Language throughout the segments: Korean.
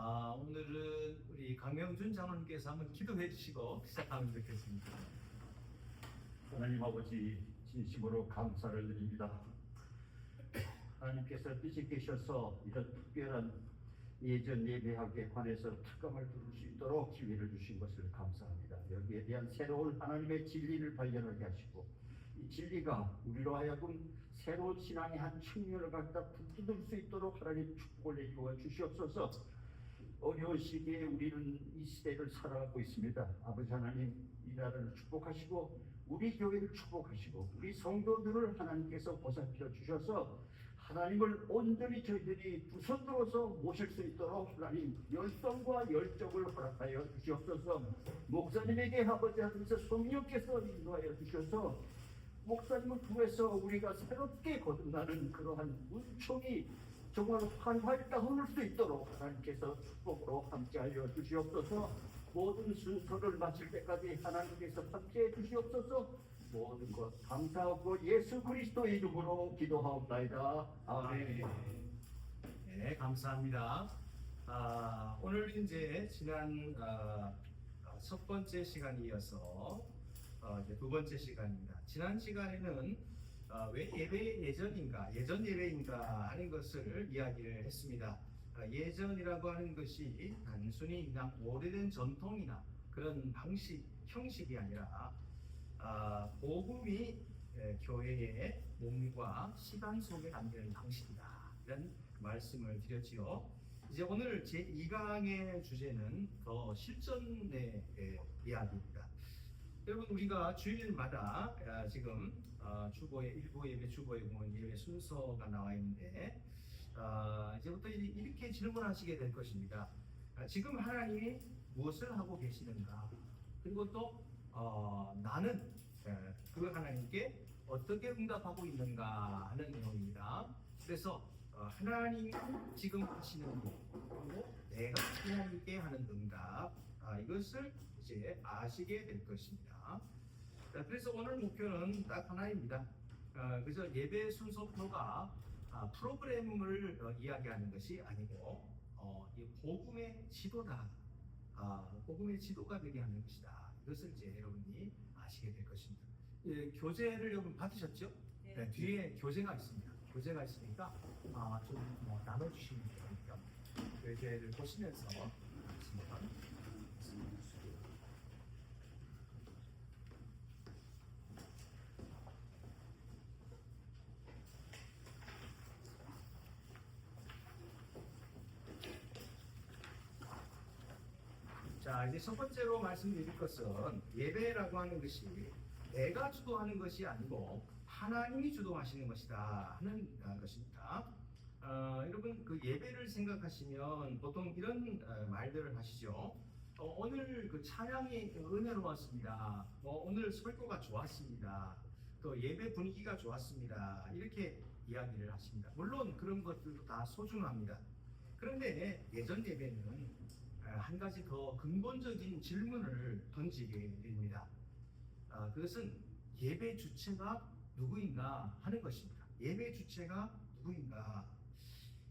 오늘은 우리 강명준 장로님께서 한번 기도해 주시고 시작하면 좋겠습니다. 하나님 아버지 진심으로 감사를 드립니다. 하나님께서 뜻이 계셔서 이런 특별한 예전 예배학에 관해서 특강을 들을 수 있도록 기회를 주신 것을 감사합니다. 여기에 대한 새로운 하나님의 진리를 발견하게 하시고 이 진리가 우리로 하여금 새로운 신앙의 한 측면을 갖다 붙들 수 있도록 하나님 축복을 내주어 주시옵소서. 어려운 시기에 우리는 이 시대를 살아가고 있습니다. 아버지 하나님, 이 나라를 축복하시고 우리 교회를 축복하시고 우리 성도들을 하나님께서 보살펴 주셔서 하나님을 온전히 저희들이 두 손 들어서 모실 수 있도록 하나님 열성과 열정을 허락하여 주시옵소서. 목사님에게 아버지 하나님께서 성령께서 인도하여 주셔서 목사님을 통해서 우리가 새롭게 거듭나는 그러한 은총이 정말 활활 떠오를 수 있도록 하나님께서 축복으로 함께하여 주시옵소서. 모든 순서를 마칠 때까지 하나님께서 함께해 주시옵소서. 모든 것 감사하고 예수 그리스도의 이름으로 기도하옵나이다. 아멘. 네, 감사합니다. 오늘 이제 지난 첫 번째 시간이 이어서 이제 두 번째 시간입니다. 지난 시간에는 왜 예전 예배인가 하는 것을 이야기를 했습니다. 예전이라고 하는 것이 단순히 그냥 오래된 전통이나 그런 방식, 형식이 아니라 복음이 교회의 몸과 시간 속에 담기는 방식이다. 이런 말씀을 드렸지요. 이제 오늘 제2강의 주제는 더 실전의 이야기입니다. 여러분, 우리가 주일마다 지금 주보의 일부 예배, 주보의 공원 예배 순서가 나와 있는데 이제부터 이렇게 질문하시게 될 것입니다. 지금 하나님이 무엇을 하고 계시는가? 그리고 또 나는 그 하나님께 어떻게 응답하고 있는가 하는 내용입니다. 그래서 하나님이 지금 하시는 일, 그리고 내가 하나님께 하는 응답, 이것을 이제 아시게 될 것입니다. 그래서 오늘 목표는 딱 하나입니다. 그래서 예배 순서표가 프로그램을 이야기하는 것이 아니고 이 복음의 지도다. 복음의 지도가 되게 하는 것이다. 이것을 이제 여러분이 아시게 될 것입니다. 교재를 여러분 받으셨죠? 네, 뒤에 교재가 있습니다. 교재가 있으니까 좀 나눠주시면 되니까 교재를 보시면서 하겠습니다. 자, 이제 첫 번째로 말씀드릴 것은 예배라고 하는 것이 내가 주도하는 것이 아니고 하나님이 주도하시는 것이다 하는 것입니다. 여러분, 그 예배를 생각하시면 보통 이런 말들을 하시죠. 오늘 그 찬양이 은혜로웠습니다. 오늘 설교가 좋았습니다. 또 예배 분위기가 좋았습니다. 이렇게 이야기를 하십니다. 물론 그런 것들도 다 소중합니다. 그런데 예전 예배는 한 가지 더 근본적인 질문을 던지게 됩니다. 그것은 예배 주체가 누구인가 하는 것입니다. 예배 주체가 누구인가?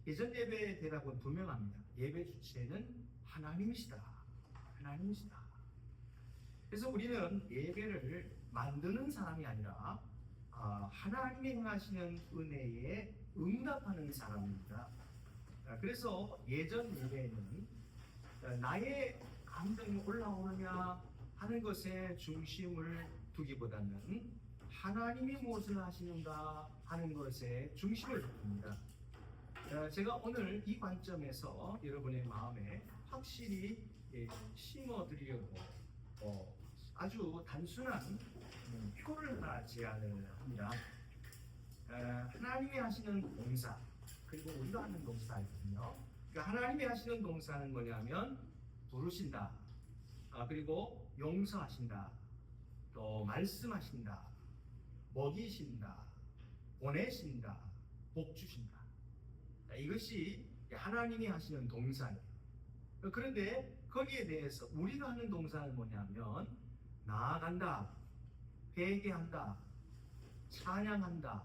예전 예배의 대답은 분명합니다. 예배 주체는 하나님이시다. 하나님이시다. 그래서 우리는 예배를 만드는 사람이 아니라 하나님이 행하시는 은혜에 응답하는 사람입니다. 그래서 예전 예배는 나의 감정이 올라오느냐 하는 것에 중심을 두기보다는 하나님이 무엇을 하시는가 하는 것에 중심을 둡니다. 제가 오늘 이 관점에서 여러분의 마음에 확실히 심어드리려고 아주 단순한 표를 하나 제안을 합니다. 하나님이 하시는 동사, 그리고 우리가 하는 동사거든요. 그러니까 하나님이 하시는 동사는 뭐냐면 부르신다, 그리고 용서하신다, 또 말씀하신다, 먹이신다, 보내신다, 복 주신다. 이것이 하나님이 하시는 동사예요. 그런데 거기에 대해서 우리가 하는 동사는 뭐냐면 나아간다, 회개한다, 찬양한다,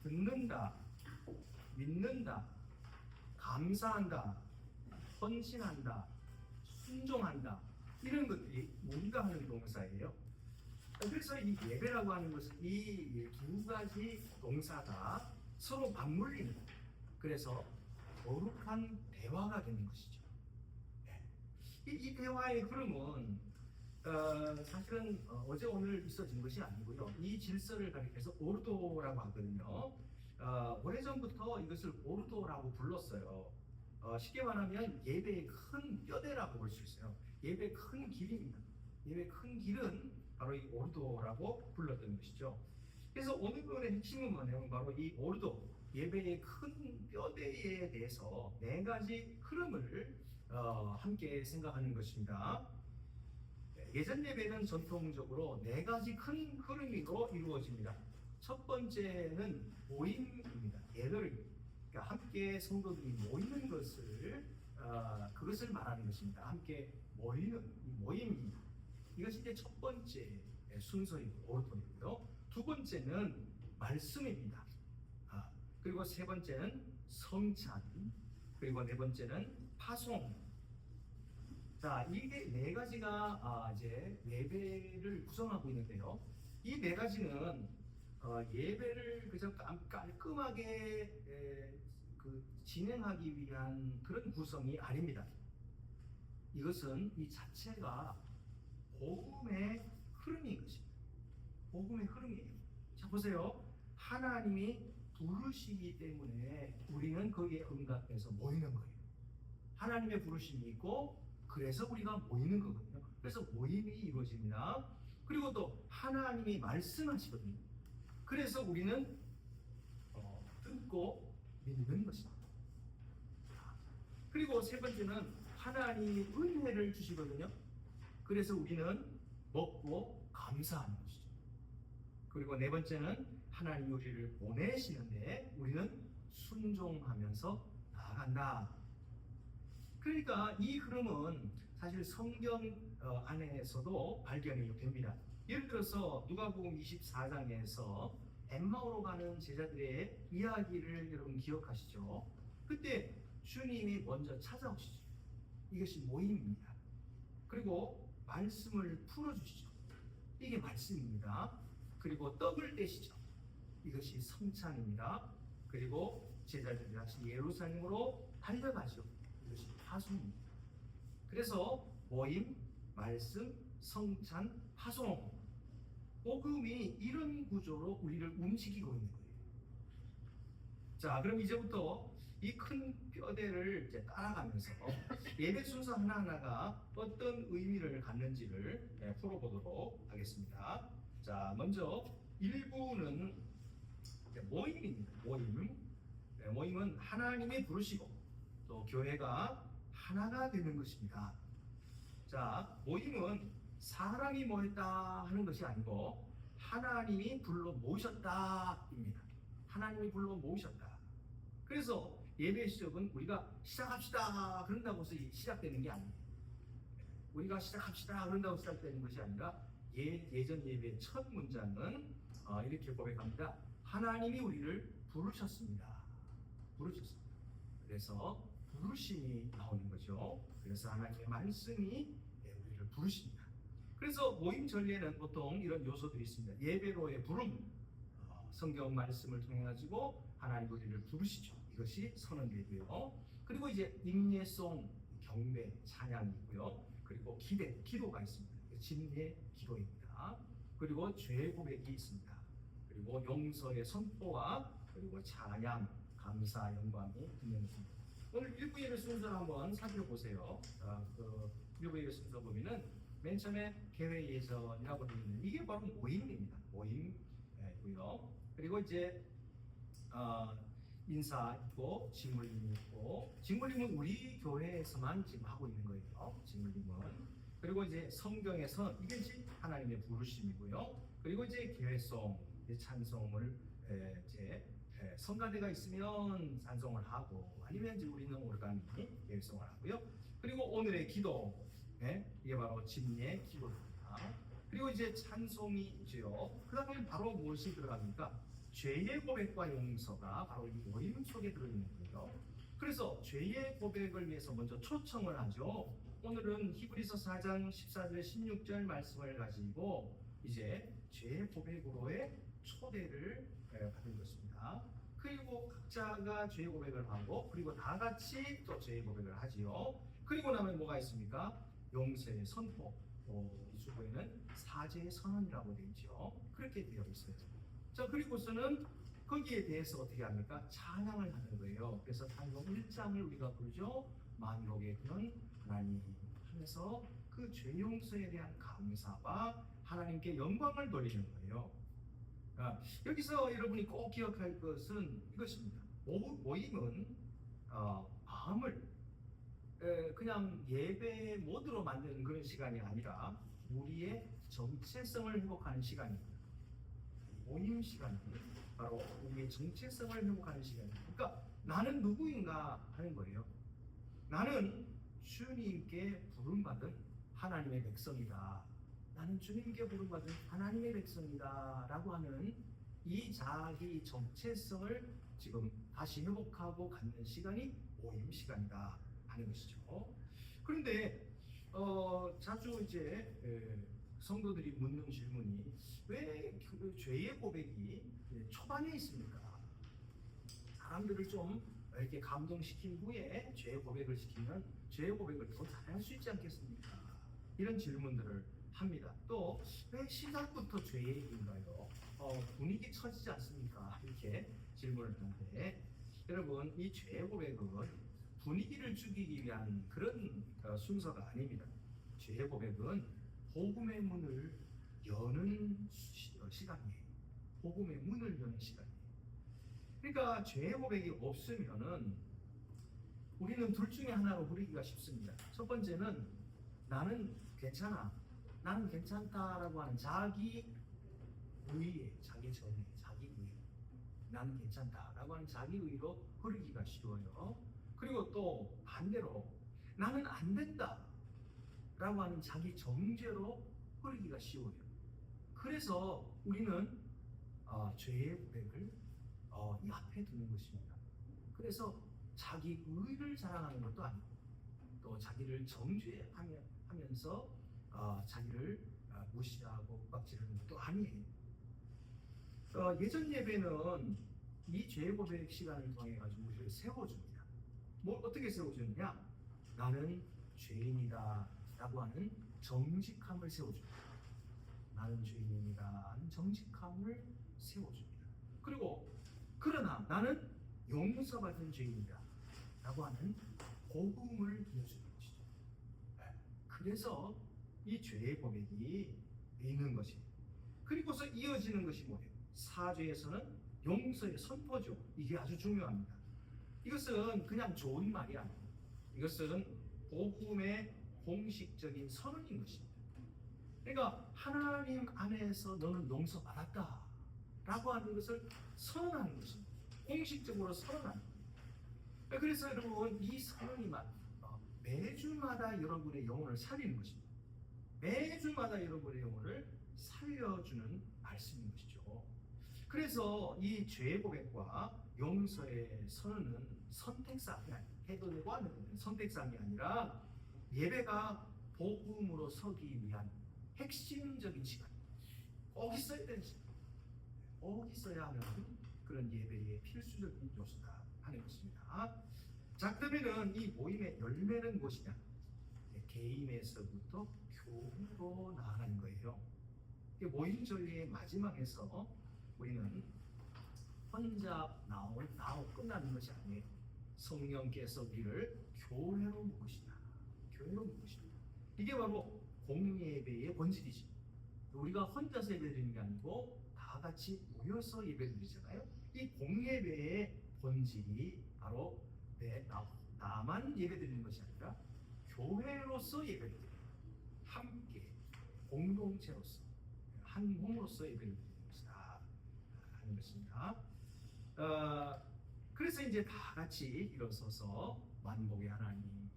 듣는다, 믿는다, 감사한다, 헌신한다, 순종한다 이런 것들이 뭔가 하는 동사예요. 그래서 이 예배라고 하는 것은 이 두 가지 동사가 서로 맞물리는, 그래서 거룩한 대화가 되는 것이죠. 이 대화의 흐름은 사실은 어제 오늘 있어진 것이 아니고요. 이 질서를 가리켜서 오르도라고 하거든요. 오래전부터 이것을 오르도라고 불렀어요. 쉽게 말하면 예배의 큰 뼈대라고 볼 수 있어요. 예배의 큰 길입니다. 예배의 큰 길은 바로 이 오르도라고 불렀던 것이죠. 그래서 오늘의 핵심은 뭐냐면 바로 이 오르도, 예배의 큰 뼈대에 대해서 네 가지 흐름을 함께 생각하는 것입니다. 예전 예배는 전통적으로 네 가지 큰 흐름으로 이루어집니다. 첫 번째는 모임입니다. 예배를, 그러니까 함께 성도들이 모이는 것을 그것을 말하는 것입니다. 함께 모이는 모임입니다. 이것이 이제 첫 번째 순서이고 오르도이고요. 두 번째는 말씀입니다. 그리고 세 번째는 성찬, 그리고 네 번째는 파송. 자, 이게 네 가지가 이제 예배를 구성하고 있는데요. 이 네 가지는 예배를 그저 깔끔하게 진행하기 위한 그런 구성이 아닙니다. 이것은 이 자체가 복음의 흐름인 것입니다. 복음의 흐름이에요. 자, 보세요. 하나님이 부르시기 때문에 우리는 거기에 응답해서 모이는 거예요. 하나님의 부르심이 있고 그래서 우리가 모이는 거거든요. 그래서 모임이 이루어집니다. 그리고 또 하나님이 말씀하시거든요. 그래서 우리는 듣고 믿는 것입니다. 그리고 세 번째는 하나님이 은혜를 주시거든요. 그래서 우리는 먹고 감사하는 것이죠. 그리고 네 번째는 하나님이 우리를 보내시는데 우리는 순종하면서 나아간다. 그러니까 이 흐름은 사실 성경 안에서도 발견이 됩니다. 예를 들어서 누가복음 24장에서 엠마오로 가는 제자들의 이야기를 여러분 기억하시죠? 그때 주님이 먼저 찾아오시죠. 이것이 모임입니다. 그리고 말씀을 풀어주시죠. 이게 말씀입니다. 그리고 떡을 떼시죠. 이것이 성찬입니다. 그리고 제자들이 다시 예루살렘으로 달려가죠. 이것이 파송입니다. 그래서 모임, 말씀, 성찬, 파송, 복음이 이런 구조로 우리를 움직이고 있는 거예요. 자, 그럼 이제부터 이 큰 뼈대를 이제 따라가면서 예배 순서 하나하나가 어떤 의미를 갖는지를 풀어보도록 하겠습니다. 자, 먼저 1부는 모임입니다. 모임은 하나님이 부르시고 또 교회가 하나가 되는 것입니다. 자, 모임은 사람이 모였다 하는 것이 아니고 하나님이 불러 모으셨다입니다. 하나님이 불러 모으셨다. 그래서 예배 시작은 우리가 시작합시다 그런다고 해서 시작되는 게 아닙니다. 우리가 시작합시다 그런다고 시작되는 것이 아니라 예전 예배의 첫 문장은 이렇게 고백합니다. 하나님이 우리를 부르셨습니다. 부르셨습니다. 그래서 부르심이 나오는 거죠. 그래서 하나님의 말씀이 우리를 부르십니다. 그래서 모임 전례는 보통 이런 요소들이 있습니다. 예배로의 부름, 성경 말씀을 통해 가지고 하나님 우리를 부르시죠. 이것이 선언되고요. 그리고 이제 임예송, 경배, 찬양이 있고요. 그리고 기도가 있습니다. 진례 기도입니다. 그리고 죄 고백이 있습니다. 그리고 용서의 선포와 그리고 찬양, 감사, 영광이 있는 것입니다. 오늘 1부 예배 순서를 한번 살펴보세요. 1부 예배 순서 보면은 맨 처음에 개회 예전이라고 되어 있는 이게 바로 모임입니다. 모임이고요. 그리고 이제 인사 있고 직물림이 있고, 직물림은 우리 교회에서만 지금 하고 있는 거예요. 직물림은. 그리고 이제 성경에서 이것이 하나님의 부르심이고요. 그리고 이제 계회송, 찬송을 이제 성가대가 있으면 찬송을 하고 아니면 이제 우리는 오르간이 계회송을 하고요. 그리고 오늘의 기도, 이게 바로 진례 기도입니다. 그리고 이제 찬송이 있죠. 그 다음에 바로 무엇이 들어갑니까? 죄의 고백과 용서가 바로 이 모임 속에 들어있는 거예요. 그래서 죄의 고백을 위해서 먼저 초청을 하죠. 오늘은 히브리서 4장 14절 16절 말씀을 가지고 이제 죄의 고백으로의 초대를 받은 것입니다. 그리고 각자가 죄의 고백을 하고 그리고 다 같이 또 죄의 고백을 하지요. 그리고 나면 뭐가 있습니까? 용서의 선포, 이주보에는 사죄의 선언이라고 되어 있죠. 그렇게 되어 있어요. 자, 그리고서는 거기에 대해서 어떻게 합니까? 찬양을 하는 거예요. 그래서 찬송 1장을 우리가 부르죠. 만국의 근 하나님 하면서 그 죄 용서에 대한 감사와 하나님께 영광을 돌리는 거예요. 여기서 여러분이 꼭 기억할 것은 이것입니다. 모임은 마음을 그냥 예배 모드로 만드는 그런 시간이 아니라 우리의 정체성을 회복하는 시간입니다. 모임 시간이 바로 우리의 정체성을 회복하는 시간입니다. 그러니까 나는 누구인가 하는 거예요. 나는 주님께 부름받은 하나님의 백성이다. 나는 주님께 부름받은 하나님의 백성이다 라고 하는 이 자기 정체성을 지금 다시 회복하고 갖는 시간이 모임 시간이다 하는 것이죠. 그런데 자주 이제 성도들이 묻는 질문이 왜 그 죄의 고백이 초반에 있습니까? 사람들을 좀 이렇게 감동시킨 후에 죄의 고백을 시키면 죄의 고백을 더 잘할 수 있지 않겠습니까? 이런 질문들을 합니다. 또 왜 시작부터 죄 얘기인가요? 분위기 처지지 않습니까? 이렇게 질문을 하는데 여러분 이 죄의 고백은 분위기를 죽이기 위한 그런 순서가 아닙니다. 죄의 고백은 복음의 문을 여는 시간이에요. 복음의 문을 여는 시간이에요. 그러니까 죄의 고백이 없으면은 우리는 둘 중에 하나로 흐르기가 쉽습니다. 첫 번째는 나는 괜찮아, 나는 괜찮다라고 하는 자기 의에, 자기 전에, 자기 의에, 나는 괜찮다라고 하는 자기 의로 흐르기가 쉬워요. 그리고 또 반대로 나는 안 된다라고 하는 자기 정죄로 흐르기가 쉬워요. 그래서 우리는 죄의 고백을 이 앞에 두는 것입니다. 그래서 자기 의를 자랑하는 것도 아니고 또 자기를 정죄하면서 자기를 무시하고 윽박지르는 것도 아니에요. 예전 예배는 이 죄의 고백 시간을 통해 가지고 우리를 세워줍니다. 뭘 어떻게 세워주느냐? 나는 죄인이다 라고 하는 정직함을 세워줍니다. 나는 죄인입니다 하는 정직함을 세워줍니다. 그리고 그러나 나는 용서받은 죄인이다 라고 하는 복음을 이어주는 것이죠. 그래서 이 죄의 고백이 있는 것입니다. 그리고서 이어지는 것이 뭐예요? 사죄에서는 용서의 선포죠. 이게 아주 중요합니다. 이것은 그냥 좋은 말이 아니에요. 이것은 복음의 공식적인 선언인 것입니다. 그러니까 하나님 안에서 너는 용서받았다 라고 하는 것을 선언하는 것입니다. 공식적으로 선언하는 것입니다. 그래서 여러분 이 선언이 매주마다 여러분의 영혼을 살리는 것입니다. 매주마다 여러분의 영혼을 살려주는 말씀인 것이죠. 그래서 이 죄의 고백과 용서의 선언은 선택사항이 아니에요. 해도 되고 안 해도 되는 선택사항이 아니라 예배가 복음으로 서기 위한 핵심적인 시간, 꼭 있어야 되는 시간, 꼭 있어야 하는 그런 예배의 필수적인 요소다 하는 것입니다. 자, 그러면은 이 모임의 열매는 무엇이냐? 개인에서부터 교회로 나아가는 거예요. 모임 전리의 마지막에서 우리는 혼자 나오고 끝나는 것이 아니에요. 성령께서 우리를 교회로 모으시다. 교회로 모으십니다. 이게 바로 공예배의 본질이지. 우리가 혼자서 예배드리는 게 아니고 다 같이 모여서 예배드리잖아요. 이 공예배의 본질이 바로 나만 예배드리는 것이 아니라 교회로서 예배드리는, 함께 공동체로서 한 몸으로서 예배를 드리는 것이다 하는 것입니다. 그래서 이제 다 같이 일어서서 만복의 하나님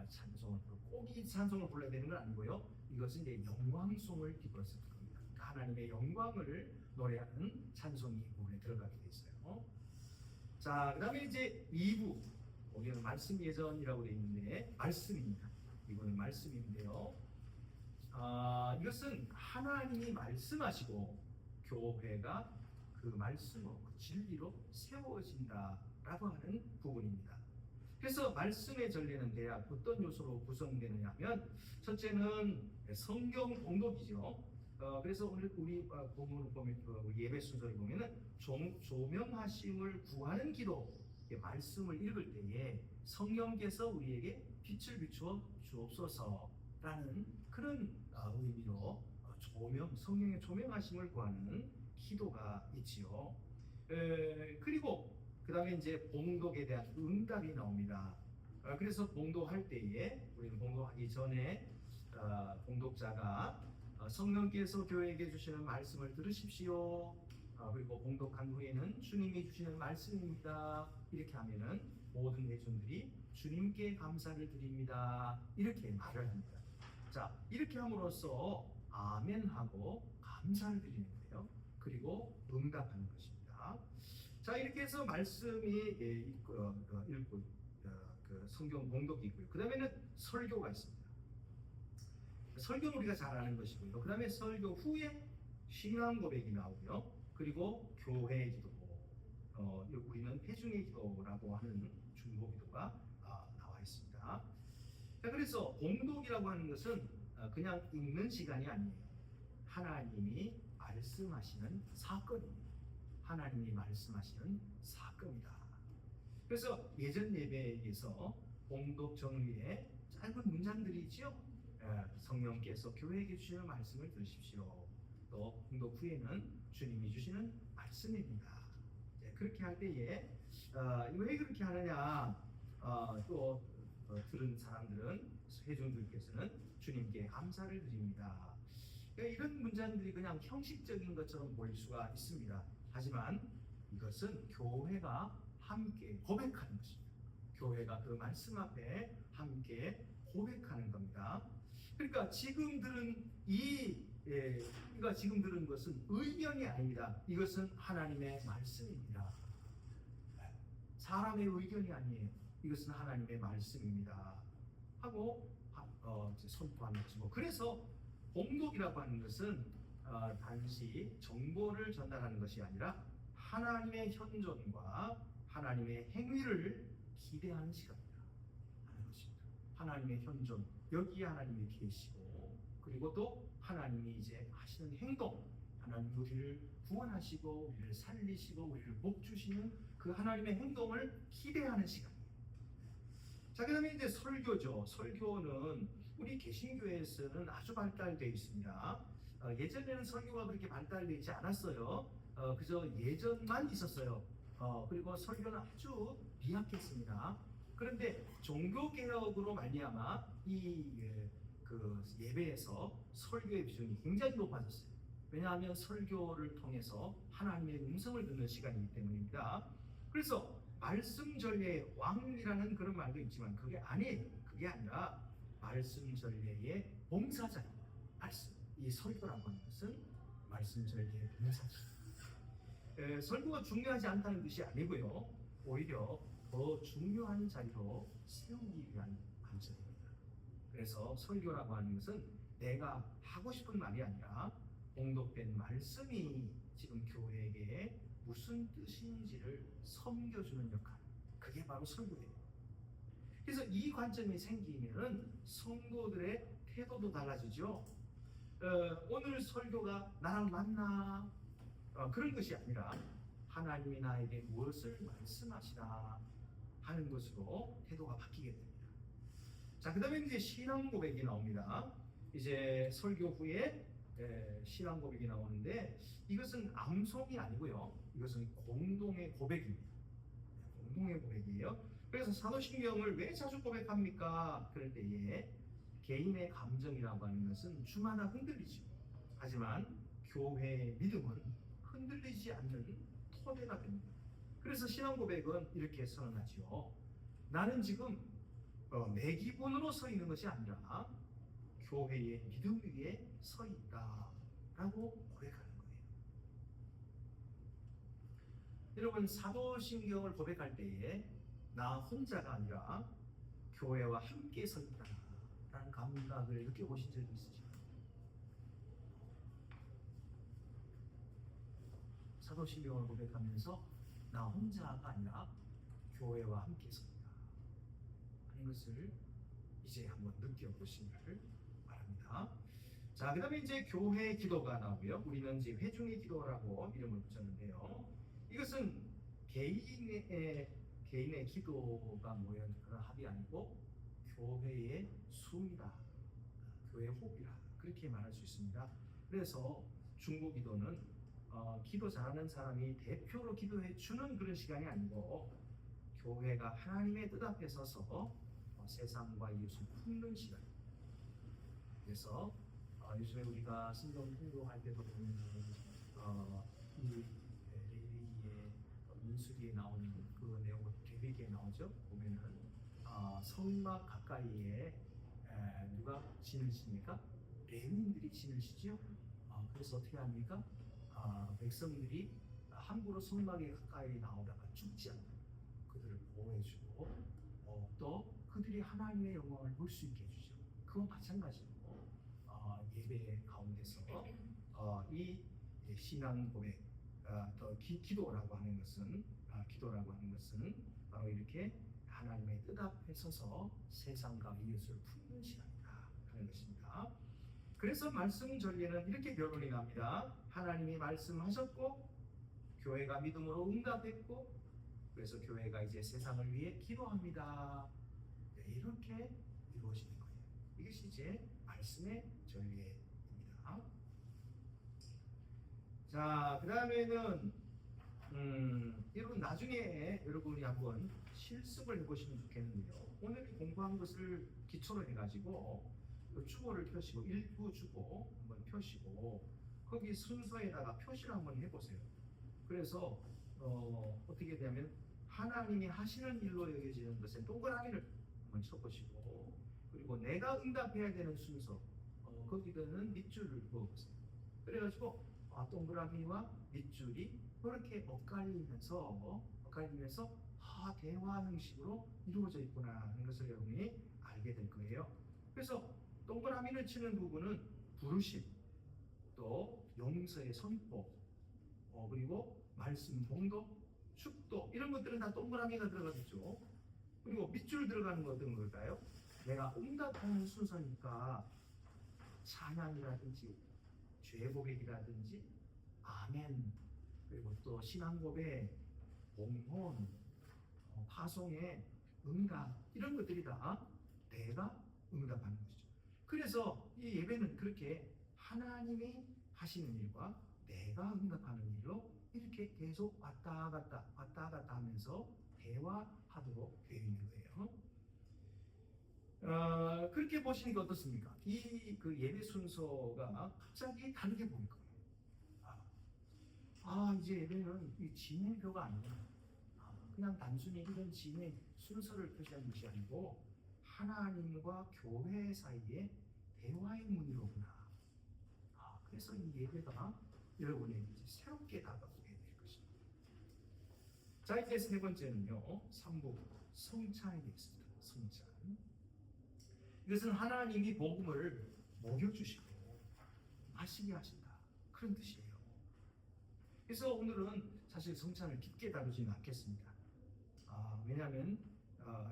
찬송을 부르고 꼭 이 찬송을 불러야 되는 건 아니고요. 이것은 이제 영광송을 기뻐서 부릅니다. 하나님의 영광을 노래하는 찬송이 부분에 들어가게 돼 있어요. 자, 그다음에 이제 2부 거기는 말씀 예전이라고 되어 있는데 말씀입니다. 이거는 말씀인데요. 이것은 하나님이 말씀하시고 교회가 그 말씀으로 그 진리로 세워진다라고 하는 부분입니다. 그래서 말씀의 전례는 대략 어떤 요소로 구성되느냐 하면 첫째는 성경 봉독이죠. 그래서 오늘 우리 본문을 보면 우리 예배 순서를 보면은 조명하심을 구하는 기도, 말씀을 읽을 때에 성령께서 우리에게 빛을 비추어 주옵소서라는 그런 의미로 성령의 조명하심을 구하는 기도가 있지요. 그리고 그 다음에 이제 봉독에 대한 응답이 나옵니다. 그래서 봉독할 때에 우리는 봉독하기 전에 봉독자가 성령께서 교회에게 주시는 말씀을 들으십시오. 그리고 봉독한 후에는 주님이 주시는 말씀입니다. 이렇게 하면은 모든 회중들이 주님께 감사를 드립니다. 이렇게 말을 합니다. 자, 이렇게 함으로써 아멘하고 감사를 드리는 거예요. 그리고 응답하는 것입니다. 자, 이렇게 해서 말씀이 읽고 그 성경 봉독이 있고요. 그 다음에는 설교가 있습니다. 설교는 우리가 잘 아는 것이고요. 그 다음에 설교 후에 신앙 고백이 나오고요. 그리고 교회 기도, 우리는 회중의 기도라고 하는 중보 기도가 나와 있습니다. 자, 그래서 봉독이라고 하는 것은 그냥 읽는 시간이 아니에요. 하나님이 말씀하시는 사건입니다. 하나님이 말씀하시는 사건이다. 그래서 예전 예배에서 봉독 정리에 짧은 문장들이지요. 성령께서 교회에게 주시는 말씀을 들으십시오. 또 봉독 후에는 주님이 주시는 말씀입니다. 그렇게 할 때에 왜 그렇게 하느냐? 또 들은 사람들은 회중들께서는 주님께 감사를 드립니다. 이런 문장들이 그냥 형식적인 것처럼 보일 수가 있습니다. 하지만 이것은 교회가 함께 고백하는 것입니다. 교회가 그 말씀 앞에 함께 고백하는 겁니다. 그러니까 지금 들은 우리가 지금 들은 것은 의견이 아닙니다. 이것은 하나님의 말씀입니다. 사람의 의견이 아니에요. 이것은 하나님의 말씀입니다. 하고 선포하는 것이고, 그래서 봉독이라고 하는 것은 단지 정보를 전달하는 것이 아니라 하나님의 현존과 하나님의 행위를 기대하는 시간이다 하는 것입니다. 하나님의 현존, 여기에 하나님이 계시고, 그리고 또 하나님이 이제 하시는 행동, 하나님 우리를 구원하시고 우리를 살리시고 우리를 복 주시는 그 하나님의 행동을 기대하는 시간입니다. 자, 그다음에 이제 설교죠. 설교는 우리 개신교에서는 아주 발달되어 있습니다. 예전에는 설교가 그렇게 발달되어 있지 않았어요. 그저 예전만 있었어요. 그리고 설교는 아주 미약했습니다. 그런데 종교개혁으로 말미암아 그 예배에서 설교의 비중이 굉장히 높아졌어요. 왜냐하면 설교를 통해서 하나님의 음성을 듣는 시간이기 때문입니다. 그래서 말씀 전례의 왕이라는 그런 말도 있지만 그게 아니에요. 그게 아니라 말씀 전례의 봉사자입니다. 이 설교라고 하는 것은 말씀 전례의 봉사자. 설교가 중요하지 않다는 뜻이 아니고요. 오히려 더 중요한 자리로 세우기 위한 관점입니다. 그래서 설교라고 하는 것은 내가 하고 싶은 말이 아니라 봉독된 말씀이 지금 교회에게 무슨 뜻인지를 섬겨주는 역할, 그게 바로 설교예요. 그래서 이 관점이 생기면 성도들의 태도도 달라지죠. 오늘 설교가 나랑 맞나? 그런 것이 아니라 하나님이 나에게 무엇을 말씀하시나 하는 것으로 태도가 바뀌게 됩니다. 자, 그 다음에 이제 신앙 고백이 나옵니다. 이제 설교 후에 신앙 고백이 나오는데 이것은 암송이 아니고요. 이것은 공동의 고백입니다. 공동의 고백이에요. 그래서 사도신경을 왜 자주 고백합니까? 그럴 때에 개인의 감정이라고 하는 것은 주마다 흔들리죠. 하지만 교회의 믿음은 흔들리지 않는 토대가 됩니다. 그래서 신앙 고백은 이렇게 선언하죠. 나는 지금 내 기분으로 서 있는 것이 아니라 교회의 믿음 위에 서 있다라고 고백하는 거예요. 여러분, 사도신경을 고백할 때에 나 혼자가 아니라 교회와 함께 서 있다라는 감각을 느껴보신 적이 있으신가요? 사도신경을 고백하면서 나 혼자가 아니라 교회와 함께 서 있다 하는 것을 이제 한번 느껴보시길 바랍니다. 자, 그 다음에 이제 교회 기도가 나오고요. 우리는 이제 회중의 기도라고 이름을 붙였는데요. 이것은 개인의 기도가 모여있는 그런 합이 아니고 교회의 숨이다, 교회의 호흡이다, 그렇게 말할 수 있습니다. 그래서 중보 기도는 기도 잘하는 사람이 대표로 기도해 주는 그런 시간이 아니고 교회가 하나님의 뜻 앞에 서서 세상과 이웃을 품는 시간. 그래서 요즘에 우리가 성경 공부할 때도 보면 이 레위기의 민수기에 나오는 그 내용은 레위기에 나오죠. 보면은 성막 가까이에 누가 진을 칩니까? 레위인들이 진을 치죠. 그래서 어떻게 합니까? 백성들이 함부로 성막에 가까이 나오다가 죽지 않고 그들을 보호해주고 또 그들이 하나님의 영광을 볼 수 있게 해주죠. 그건 마찬가지로 예배 가운데서 이 신앙 고백, 또 기도라고 하는 것은 바로 이렇게 하나님의 뜻 앞에 서서 세상과 이웃을 품는 시간이다 하는 것입니다. 그래서 말씀 전례는 이렇게 결론이 납니다. 하나님이 말씀하셨고 교회가 믿음으로 응답했고 그래서 교회가 이제 세상을 위해 기도합니다. 네, 이렇게 이루어지는 거예요. 이것이 이제 말씀의 전례입니다. 자, 그 다음에는 여러분 나중에 여러분이 한번 실습을 해보시면 좋겠는데요. 오늘 공부한 것을 기초로 해가지고 주보를 펴시고 일부 주보 한번 펴시고 거기 순서에다가 표시를 한번 해보세요. 그래서 어떻게 되냐면 하나님이 하시는 일로 여겨지는 것에 동그라미를 한번 쳐보시고 그리고 내가 응답해야 되는 순서 거기다는 밑줄을 그어보세요. 그래가지고 동그라미와 밑줄이 그렇게 엇갈리면서 대화 형식으로 이루어져 있구나 하는 것을 여러분이 알게 될 거예요. 그래서 동그라미를 치는 부분은 부르심, 또 용서의 선포, 그리고 말씀 봉독, 축도 이런 것들은 다 동그라미가 들어가겠죠. 그리고 밑줄 들어가는 거 어떤 걸까요? 내가 응답하는 순서니까 찬양이라든지 죄 고백이라든지 아멘 그리고 또 신앙 고백, 봉헌, 파송의 응답 이런 것들이 다 내가 응답하는 것이죠. 그래서 이 예배는 그렇게 하나님이 하시는 일과 내가 응답하는 일로 이렇게 계속 왔다 갔다 하면서 대화하도록 되어 있는 거예요. 그렇게 보시니까 어떻습니까? 그 예배 순서가 갑자기 다르게 보일 거예요. 이제 예배는 이 진행표가 아니구나. 그냥 단순히 이런 진행 순서를 표시하는 것이 아니고 하나님과 교회 사이에 대화의 문이로구나. 그래서 이 예배가 여러분에게 새롭게 다가오게 될 것입니다. 자, 이제 세 번째는요, 3부 성찬에 대해서입니다. 성찬. 이것은 하나님이 복음을 먹여주시고 마시게 하신다 그런 뜻이에요. 그래서 오늘은 사실 성찬을 깊게 다루지는 않겠습니다. 왜냐하면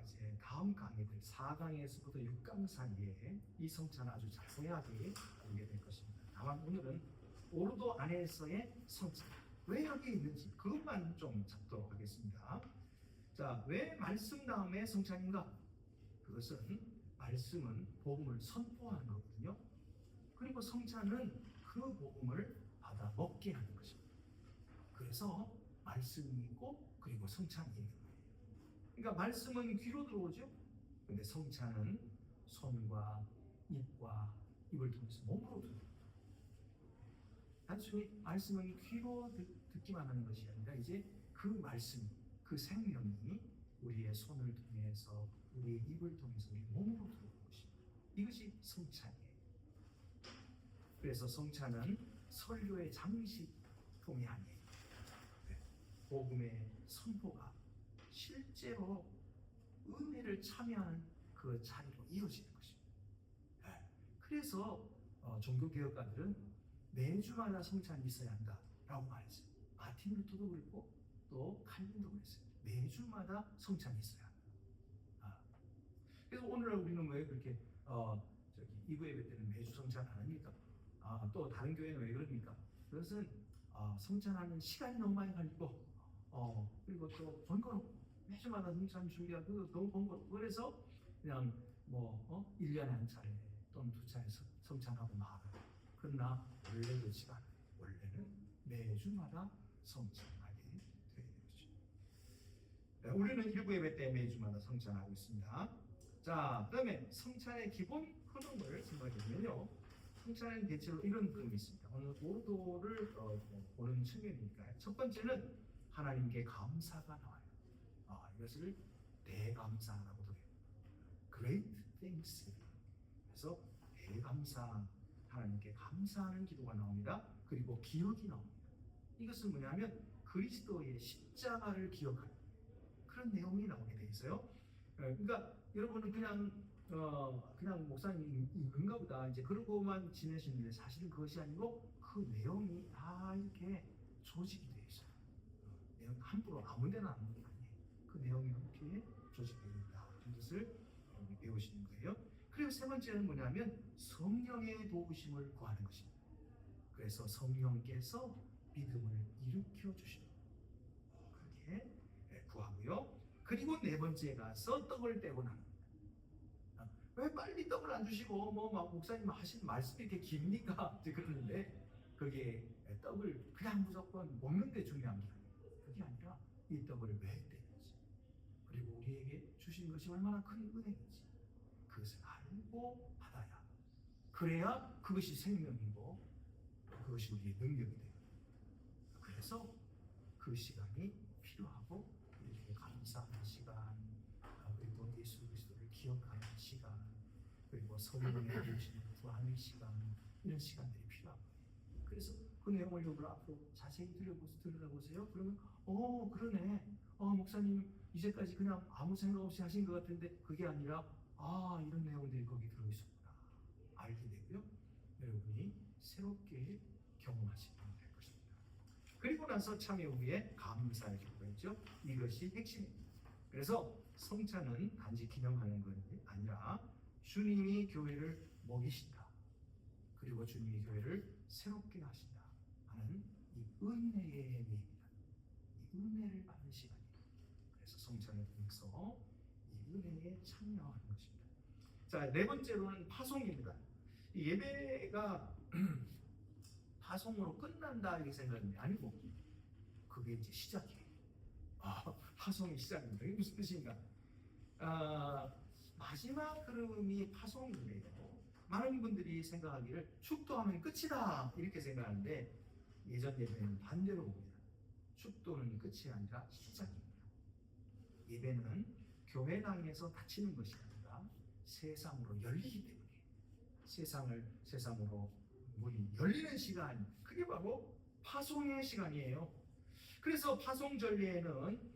이제 다음 강의들 4강에서부터 6강 사이에 이 성찬을 아주 자세하게 다루게 될 것입니다. 다만 오늘은 오르도 안에서의 성찬 왜 여기 있는지 그것만 좀 잡도록 하겠습니다. 자, 왜 말씀 다음에 성찬인가? 그것은 말씀은 복음을 선포하는 거거든요. 그리고 성찬은 그 복음을 받아 먹게 하는 것입니다. 그래서 말씀이 있고 그리고 성찬이 있는 거예요. 그러니까 말씀은 귀로 들어오죠. 근데 성찬은 손과 입과 입을 통해서 몸으로 들어옵니다. 단순히 말씀은 귀로 듣기만 하는 것이 아니라 이제 그 말씀, 그 생명이 우리의 손을 통해서 우리의 입을 통해서 우리 몸으로 들어오는 것입니다. 이것이 성찬이에요. 그래서 성찬은 설교의 장식품이 아니에요. 복음의 선포가 실제로 은혜를 참여하는 그 자리로 이어지는 것입니다. 예. 그래서 종교개혁가들은 매주마다 성찬이 있어야 한다라고 말했어요. 마틴 루터도 그랬고 또 칼빈도 그랬어요. 매주마다 성찬이 있어야 한다. 아. 그래서 오늘날 우리는 왜 그렇게 이브 예배 때는 매주 성찬 안 합니까? 또 다른 교회는 왜 그럽니까? 그것은 성찬하는 시간이 너무 많이 걸리고 그리고 또 번거롭고 매주마다 성찬 준비하고 너무 번거롭고 그래서 그냥 1년에 한 차례 또는 2차례 성찬하고 말아요. 그러나 원래 그렇지가 않아요. 원래는 매주마다 성찬하게 되는 거죠. 네, 우리는 일부 예배 때 매주마다 성찬하고 있습니다. 자, 그다음에 성찬의 기본 흐름을 생각해보면요. 성찬에는 대체로 이런 흐름이 있습니다. 오늘 오도를 보는 측면이니까요. 첫 번째는 하나님께 감사가 나와요. 이것을 대감사라고도 해요. Great thanks. 그래서 대감사, 하나님께 감사하는 기도가 나옵니다. 그리고 기억이 나옵니다. 이것은 뭐냐면 그리스도의 십자가를 기억하는 그런 내용이 나오게 돼 있어요. 그러니까 여러분은 그냥 목사님 인가 보다 이제 그러고만 지내시는데 사실은 그것이 아니고 그 내용이 다 이렇게 조직이 되어 있어요. 내용 함부로 아무데나 안 보는 게 아니에요. 그 내용이 이렇게 조직되어 있다. 이것을 배우시는 거예요. 그리고 세 번째는 뭐냐면 성령의 도우심을 구하는 것입니다. 그래서 성령께서 믿음을 일으켜 주시는 그렇게 구하고요. 그리고 네 번째 가서 떡을 떼고 나는 왜 빨리 떡을 안 주시고 목사님 하신 말씀이 이렇게 깁니까? 그러는데 그게 떡을 그냥 무조건 먹는 게 중요한 게 아니에요. 그게 아니라 이 떡을 왜 떼는지 그리고 우리에게 주신 것이 얼마나 큰 은혜인지 그것을 알고 받아야 그래야 그것이 생명이고 그것이 우리의 능력이 돼요. 그래서 그 시간이 필요하고 우리에게 감사하는 시간 그리고 예수 그리스도를 기억하는 시간 그리고 성령의 도우심을 구하는 시간 이런 시간들이 필요합니다. 그래서 그 내용을 여러분 앞으로 자세히 들여다보세요. 그러면 그러네. 목사님 이제까지 그냥 아무 생각 없이 하신 것 같은데 그게 아니라 이런 내용들이 거기 들어있었구나 알게 되고요. 여러분이 새롭게 경험하시면 될 것입니다. 그리고 나서 참여 후에 감사의 기도가 있죠. 이것이 핵심입니다. 그래서 성찬은 단지 기념하는 것이 아니라 주님이 교회를 먹이신다. 그리고 주님이 교회를 새롭게 하신다 하는 이 은혜의 의미입니다. 이 은혜를 받는 시간이에요. 그래서 성찬을 통해서 이 은혜에 참여하는 것입니다. 자, 네 번째로는 파송입니다. 이 예배가 파송으로 끝난다 이렇게 생각하는데 아니고 그게 이제 시작이에요. 파송이 시작입니다. 이게 무슨 뜻인가? 마지막 흐름이 파송인데요. 많은 분들이 생각하기를 축도하면 끝이다 이렇게 생각하는데 예전 예배는 반대로 봅니다. 축도는 끝이 아니라 시작입니다. 예배는 교회당에서 닫히는 것이 아니라 세상으로 열리기 때문에 세상으로 문이 열리는 시간 그게 바로 파송의 시간이에요. 그래서 파송 전례에는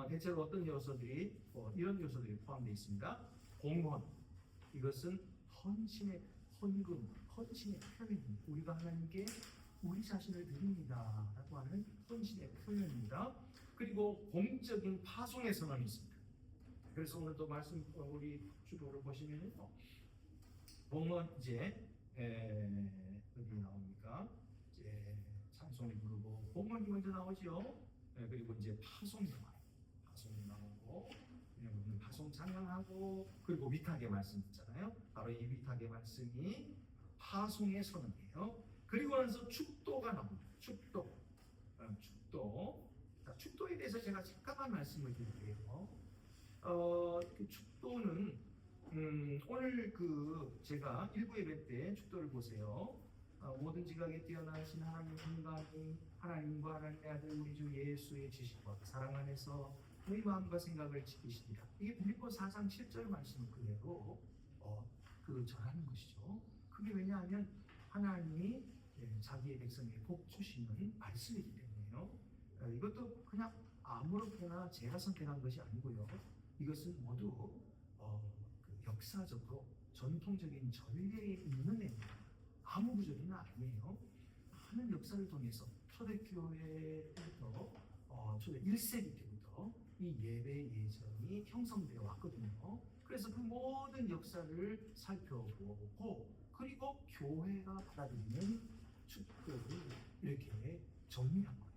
대체로 어떤 요소들이 이런 요소들이 포함되어 있습니다. 공헌 이것은 헌금 헌신의 표현입니다. 우리가 하나님께 우리 자신을 드립니다 라고 하는 헌신의 표현입니다. 그리고 공적인 파송의 선언이 있습니다. 그래서 오늘 또 말씀 우리 주보를 보시면요 공헌 이제 어디 나옵니까? 이제 찬송이 부르고 공헌이 먼저 나오죠. 그리고 이제 파송이 나와요. 파송이 나오고 파송 찬양하고 그리고 위탁의 말씀 있잖아요. 바로 이 위탁의 말씀이 파송의 선언이에요. 그리고 나서 축도가 나옵니다. 축도. 자, 축도에 대해서 제가 잠깐만 말씀을 드릴게요. 그 축도는 오늘 제가 일부 예배 때 축도를 보세요. 모든 지각에 뛰어나신 하나님 한가하니 하나님과 하나님의 아들 우리 주 예수의 지식과 사랑 안에서 너희 마음과 생각을 지키시리라. 이게 빌립보 4장 7절 말씀 그대로 전하는 것이죠. 그게 왜냐하면 하나님이 자기의 백성에게 복 주시는 말씀이기 때문에요. 이것도 그냥 아무렇게나 제가 선택한 것이 아니고요. 이것은 모두 그 역사적으로 전통적인 전례에 있는 내용입니다. 아무 구절은 아니에요. 많은 역사를 통해서 초대교회부터 초대 1세기 때부터 이 예배 예전이 형성되어 왔거든요. 그래서 그 모든 역사를 살펴보고 그리고 교회가 받아들이는 축도를 이렇게 정리한 거예요.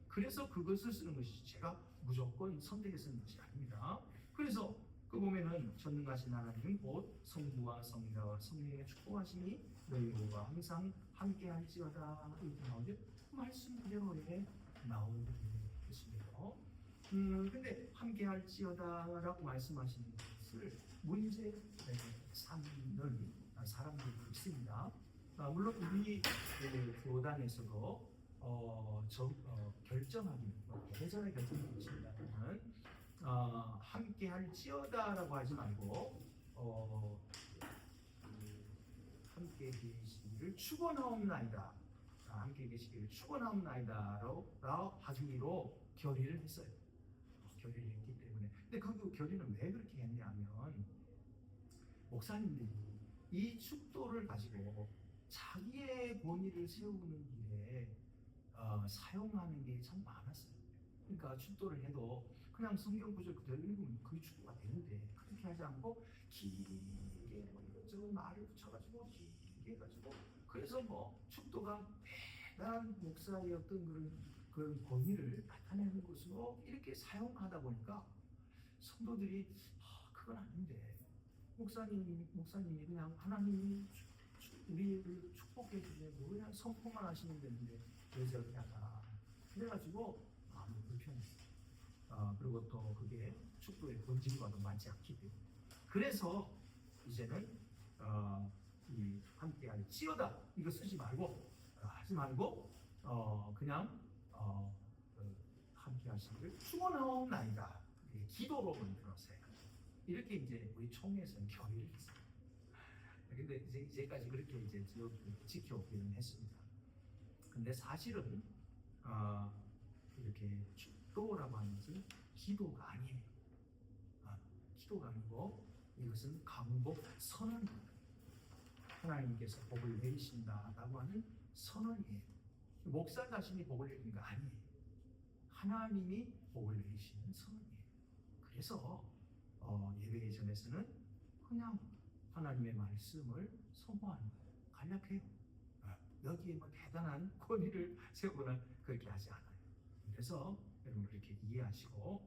그래서 그것을 쓰는 것이 제가 무조건 선택해 쓰는 것이 아닙니다. 그래서 그 보면은 전능하신 하나님 곧 성부와 성자와 성령의 축복하심이 너희와 항상 함께할지어다 이렇게 나오죠. 말씀 그대로에 나오는 것이에요. 근데 함께할지어다라고 말씀하시는 것을 문제 삼는 사람들이 있습니다. 물론 우리 교단에서도 결정하기는 예전에 결정이 있습니다만 함께할지어다라고 하지 말고 함께 계시기를 축원하옵나이다. 함께 계시기를 축원하옵나이다라고 하기로 결의를 했어요. 결의를 했기 때문에. 근데 그 결의는 왜 그렇게 했냐면 목사님들이 이 축도를 가지고 자기의 권위를 세우는 길에 사용하는 게 참 많았어요. 그러니까 축도를 해도 그냥 성경 구절 그대로 읽으면 그게 축도가 되는데 그렇게 하지 않고 길게 뭐 이것저것 말을 붙여가지고 길게 해가지고 그래서 뭐 축도가 대단한 목사의 어떤 그런 권위를 나타내는 것으로 이렇게 사용하다 보니까 성도들이 그건 아닌데 목사님이 그냥 하나님이 우리를 축복해 주시고 그냥 선포만 하시는 데인데 왜 저렇게 하나 그래가지고 마음이 불편했어요. 그리고 또 그게 축도의 본질과도 맞지 않기 때문에 그래서 이제는 이 함께할지어다 이거 쓰지 말고 하지 말고 그냥 함께하시기를 축원하옵나이다 기도로 만들어서요. 이렇게 이제 우리 총회에서는 결의를 했어요. 근데 이제까지 그렇게 이제 지켜오기는 했습니다. 근데 사실은 이렇게 축도라고 하는 것은 기도가 아니에요. 기도가 아니고 이것은 강복 선언입니다. 하나님께서 복을 내리신다라고 하는 선언이에요. 목사 자신이 복을 내리는 거 아니에요. 하나님이 복을 내리시는 선언이에요. 그래서 예배 전에서는 그냥 하나님의 말씀을 선포하는 거예요. 간략해요. 여기에 뭐 대단한 권위를 세우거나 그렇게 하지 않아요. 그래서 여러분 그렇게 이해하시고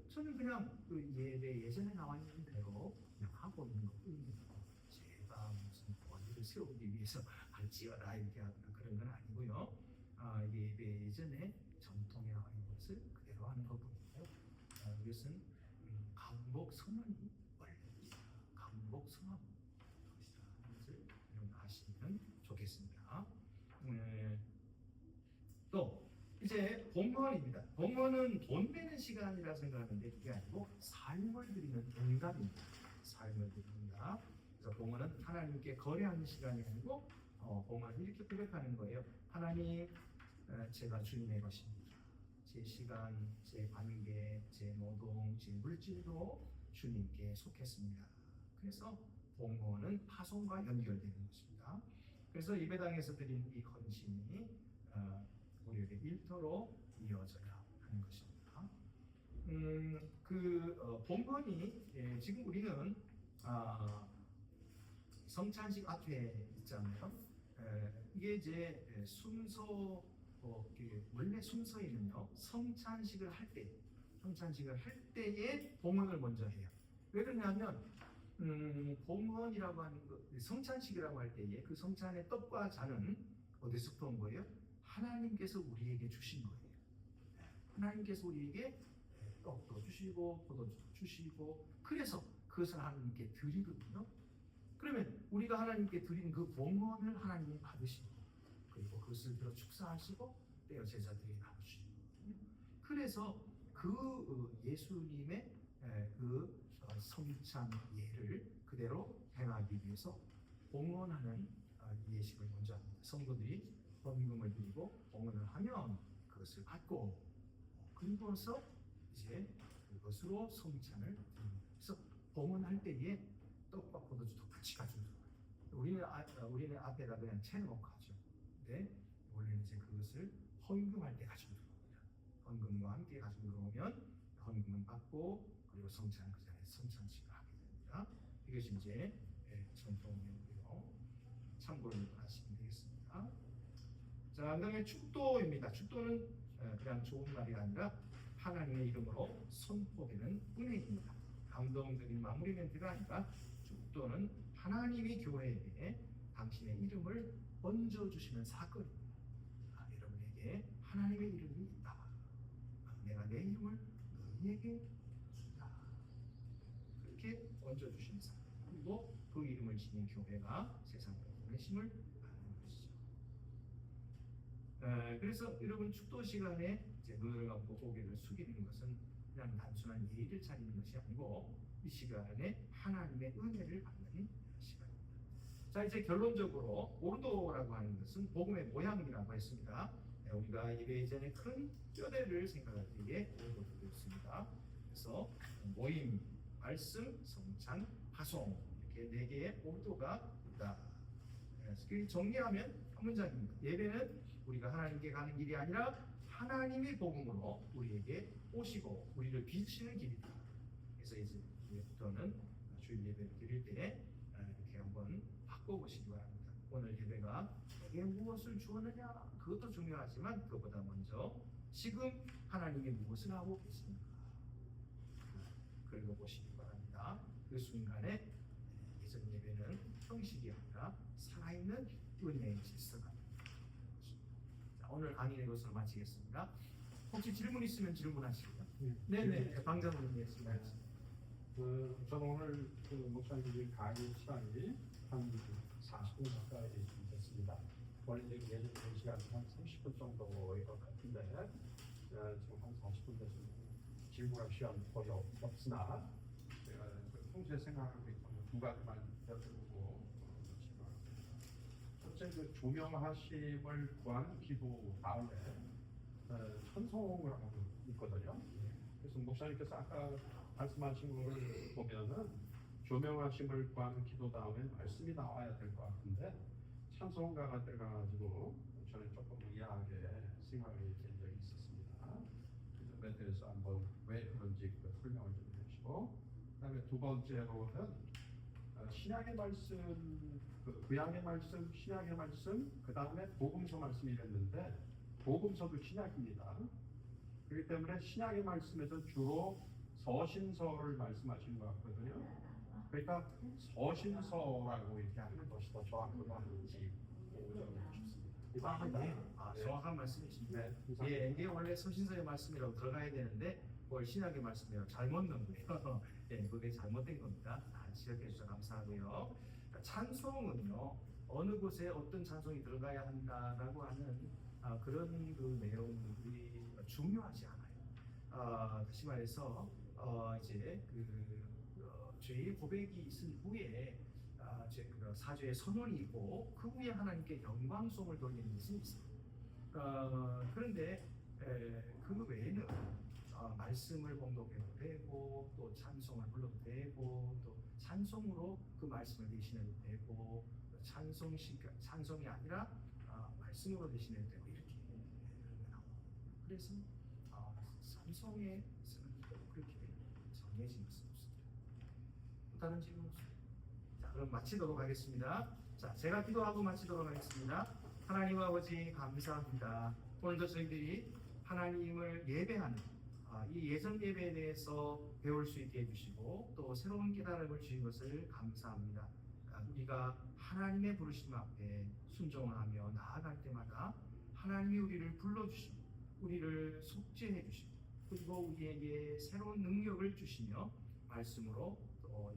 저는 그냥 그 예배 예전에 나와 있는 대로 그냥 하고 있는 것뿐입니다. 제가 무슨 권위를 세우기 위해서 할지어라 이렇게 하거나 그런 건 아니고요. 예배 예전에 전통에 나와 있는 것을 그대로 하는 것뿐이고요. 이것은 강복 선언이 원래입니다. 강복 선언 것을 여러분 아시면 좋겠습니다. 또 이제 봉헌입니다. 봉헌은 돈 되는 시간이라 생각하는데 그게 아니고 삶을 드리는 응답입니다. 삶을 드리는 응답. 그래서 봉헌은 하나님께 거래하는 시간이 아니고 봉헌을 이렇게 고백하는 거예요. 하나님, 제가 주님의 것입니다. 제 시간, 제 관계, 제 노동, 제 물질도 주님께 속했습니다. 그래서 봉헌은 파송과 연결되는 것입니다. 그래서 예배당에서 드린 이 헌신이 우리에게 일터로 이어져야 하는 것입니다. 봉헌이 지금 우리는 성찬식 앞에 있잖아요. 이게 이제 순서 원래 순서에는요 성찬식을 할 때에 봉헌을 먼저 해요. 왜 그러냐면 봉헌이라고 하는 거 성찬식이라고 할 때에 그 성찬의 떡과 잔은 어디서부터 온 거예요? 하나님께서 우리에게 주신 거예요. 하나님께서 우리에게 떡도 주시고 포도주도 주시고 그래서 그것을 하나님께 드리거든요. 그러면 우리가 하나님께 드린 그 봉헌을 하나님이 받으시고 그리고 그것을 들어 축사하시고 떼어 제자들에게 나누시고 그래서 그 예수님의 그 성찬 예를 그대로 행하기 위해서 봉헌하는 예식을 먼저 합니다. 성도들이 헌금을 드리고 봉헌을 하면 그것을 받고 그리고서 이제 그것으로 성찬을 드립니다. 그래서 봉헌할 때에 떡과 포도주도 같이 가지고 들어가요. 우리는 앞에다 그냥 채놓고 하죠. 근데 원래는 이제 그것을 헌금할 때 가지고 들어옵니다. 헌금과 함께 가지고 들어오면 헌금은 받고 그리고 성찬은 그 자리에 성찬식을 하게 됩니다. 이것이 이제 전통이고요. 참고를 하시면 되겠습니다. 자, 그다음에 축도입니다. 축도는 그냥 좋은 말이 아니라 하나님의 이름으로 선포되는 은혜입니다. 감동적인 마무리 멘트가 아니라 축도는 하나님이 교회에 당신의 이름을 얹어주시는 사건입니다. 여러분에게 하나님의 이름이 있다. 내가 내 이름을 너희에게 준다. 그렇게 얹어주시는 사건. 그리고 그 이름을 지닌 교회가 세상으로 보내심을 아는 것이죠. 그래서 여러분 축도 시간에 이제 눈을 감고 고개를 숙이는 것은 그냥 단순한 예의를 차리는 것이 아니고 이 시간에 하나님의 은혜를 받는 시간입니다. 자, 이제 결론적으로 오르도라고 하는 것은 복음의 모양이라고 했습니다. 우리가 예배 이전에 큰 뼈대를 생각할 때에 오르도가 되었습니다. 그래서 모임, 말씀, 성찬, 파송 이렇게 네 개의 오르도가 있다. 그래서 정리하면 한 문장입니다. 예배는 우리가 하나님께 가는 길이 아니라 하나님의 복음으로 우리에게 오시고 우리를 비추시는 길이다. 그래서 이제부터는 주일 예배를 드릴 때 이렇게 한번 바꿔보시기 바랍니다. 오늘 예배가 내게 무엇을 주었느냐 그것도 중요하지만 그것보다 먼저 지금 하나님이 무엇을 하고 계십니까? 긁어보시기 바랍니다. 그 순간에 예전 예배는 형식이 아니라 살아있는 은혜의 질서가 오늘 강의는 이것으로 마치겠습니다. 혹시 질문 있으면 질문하시고요. 네네, 방장님 말씀하겠습니다. 저는 오늘 목사님이 강의 시간이 한 40분 가까이 됐습니다. 원래 예전 4시간 한 30분 정도일 것 같은데 지금 한 40분 돼서 질문할 시간 거의 없으나 제가 평소에 생각하고 있던 두 가지만 여쭤보고 첫째 그 조명하심을 구한 기도 다음에 찬송을 하고 있거든요. 그래서 목사님께서 아까 말씀하신 거를 보면은 조명하심을 구하는 기도 다음에 말씀이 나와야 될 것 같은데 찬송가가 들어가가지고 저는 조금 이해하게 생각이 된 적이 있었습니다. 그 점에 대해서 한번 왜 그런지 설명을 좀 해주시고 그다음에 두 번째로는 신약의 말씀, 구약의 말씀, 신약의 말씀, 그 다음에 복음서 말씀이 있는데 복음서도 신약입니다. 그렇기 때문에 신약의 말씀에서 주로 서신서를 말씀하시는 것 같거든요. 그러니까 서신서라고 이렇게 하는 것이 더 정확한지 보고 싶습니다. 정확한 말씀이십니다. 네, 이게 원래 서신서의 말씀이라고 들어가야 되는데 그걸 신약의 말씀이라고 잘못 넣은 거예요. 그게 잘못된 겁니다. 지적해 주셔서 감사하고요. 찬송은요 어느 곳에 어떤 찬송이 들어가야 한다라고 하는 그런 그 내용들이 중요하지 않아요. 다시 말해서 이제 죄의 고백이 있은 후에 사죄의 선언이 있고 그 후에 하나님께 영광송을 돌리는 것은 있어요. 그런데 그 외에는 말씀을 봉독해도 되고 또 찬송을 불러도 되고 또 찬송으로 그 말씀을 대신해도 되고 찬송이 아니라 말씀으로 대신해도 되고 이렇게 나옵니다. 그래서 찬송에서는 그렇게 정해진 것은 없습니다. 또 다른 질문 없습니다. 자, 그럼 마치도록 하겠습니다. 자, 제가 기도하고 마치도록 하겠습니다. 하나님 아버지 감사합니다. 오늘도 저희들이 하나님을 예배하는 이 예전 예배에 대해서 배울 수 있게 해주시고 또 새로운 깨달음을 주신 것을 감사합니다. 우리가 하나님의 부르심 앞에 순종하며 나아갈 때마다 하나님이 우리를 불러주시고 우리를 속죄해 주시고 그리고 우리에게 새로운 능력을 주시며 말씀으로 또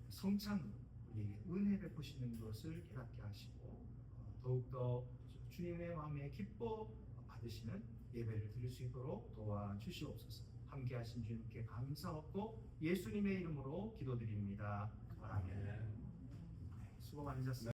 성찬으로 우리에게 은혜 베푸시는 것을 깨닫게 하시고 더욱더 주님의 마음에 기뻐 받으시는 예배를 드릴 수 있도록 도와주시옵소서. 함께 하신 주님께 감사하고 예수님의 이름으로 기도드립니다. 아멘. 수고 많으셨습니다.